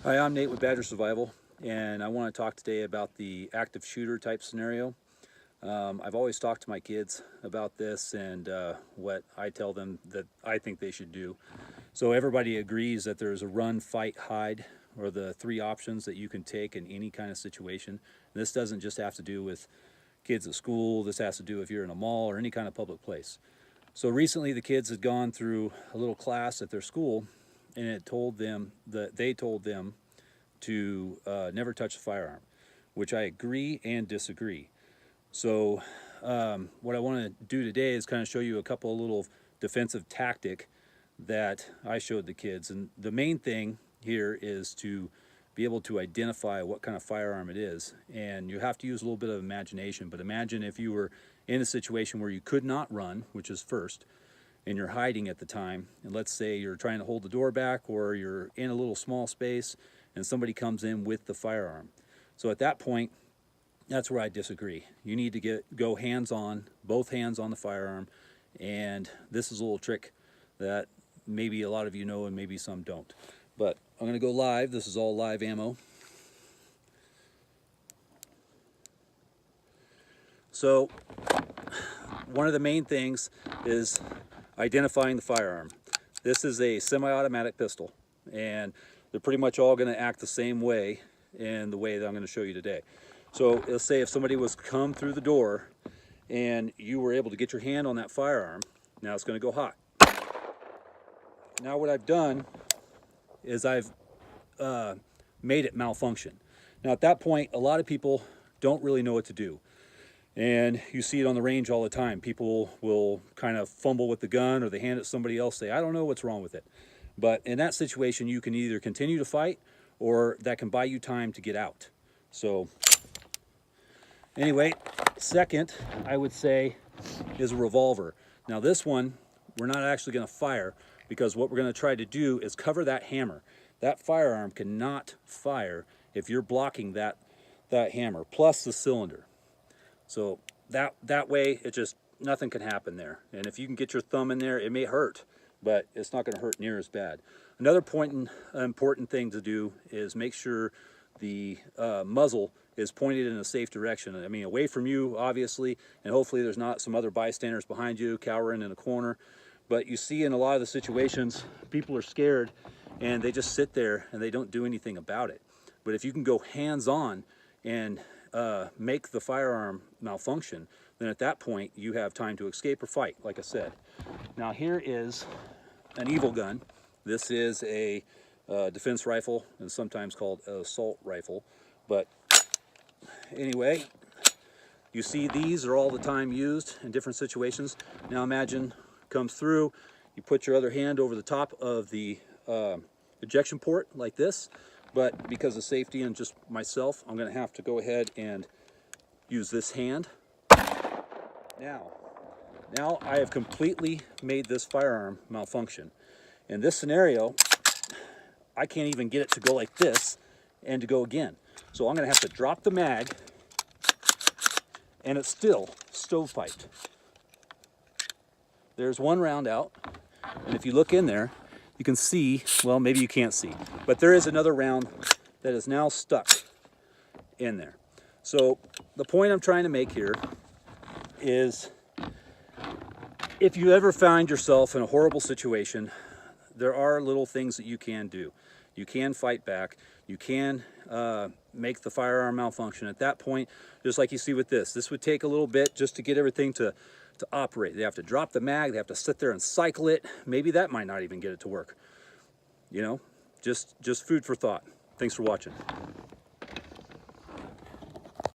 Hi, I'm Nate with Badger Survival, and I want to talk today about the active shooter type scenario. I've always talked to my kids about this and what I tell them that I think they should do. So everybody agrees that there's a run, fight, hide, or the three options that you can take in any kind of situation. And this doesn't just have to do with kids at school. This has to do if you're in a mall or any kind of public place. So recently the kids had gone through a little class at their school, and it told them that they told them to never touch a firearm, which I agree and disagree. So what I want to do today is kind of show you a couple of little defensive tactic that I showed the kids. And the main thing here is to be able to identify what kind of firearm it is. And you have to use a little bit of imagination, but imagine if you were in a situation where you could not run, which is first, and you're hiding at the time, and let's say you're trying to hold the door back or you're in a little small space and somebody comes in with the firearm. So at that point, that's where I disagree. You need to go hands-on, both hands on the firearm, and this is a little trick that maybe a lot of you know and maybe some don't. But I'm going to go live. This is all live ammo. So one of the main things is identifying the firearm. This is a semi-automatic pistol, and they're pretty much all going to act the same way in the way that I'm going to show you today. So let's say if somebody was come through the door and you were able to get your hand on that firearm, now it's going to go hot. Now what I've done is I've made it malfunction. Now at that point, a lot of people don't really know what to do. And you see it on the range all the time. People will kind of fumble with the gun, or they hand it to somebody else, say, I don't know what's wrong with it. But in that situation, you can either continue to fight, or that can buy you time to get out. So anyway, second, I would say, is a revolver. Now this one, we're not actually going to fire, because what we're going to try to do is cover that hammer. That firearm cannot fire if you're blocking that hammer, plus the cylinder. So that way, it just, nothing can happen there. And if you can get your thumb in there, it may hurt, but it's not going to hurt near as bad. Another important thing to do is make sure the muzzle is pointed in a safe direction. I mean, away from you, obviously, and hopefully there's not some other bystanders behind you cowering in a corner. But you see in a lot of the situations, people are scared and they just sit there and they don't do anything about it. But if you can go hands-on and make the firearm malfunction, then at that point you have time to escape or fight, like I said. Now here is an Evil gun. This is a defense rifle, and sometimes called an assault rifle. But anyway, you see these are all the time used in different situations. Now imagine comes through, you put your other hand over the top of the ejection port like this. But because of safety and just myself, I'm going to have to go ahead and use this hand. Now I have completely made this firearm malfunction. In this scenario, I can't even get it to go like this and to go again. So I'm going to have to drop the mag, and it's still stovepiped. There's one round out, and if you look in there, you can see, well, maybe you can't see, but there is another round that is now stuck in there. So the point I'm trying to make here is, if you ever find yourself in a horrible situation, there are little things that you can do. You can fight back. You can make the firearm malfunction. At that point, just like you see with this would take a little bit just to get everything to operate. They have to drop the mag, they have to sit there and cycle it. Maybe that might not even get it to work. You know, just food for thought. Thanks for watching.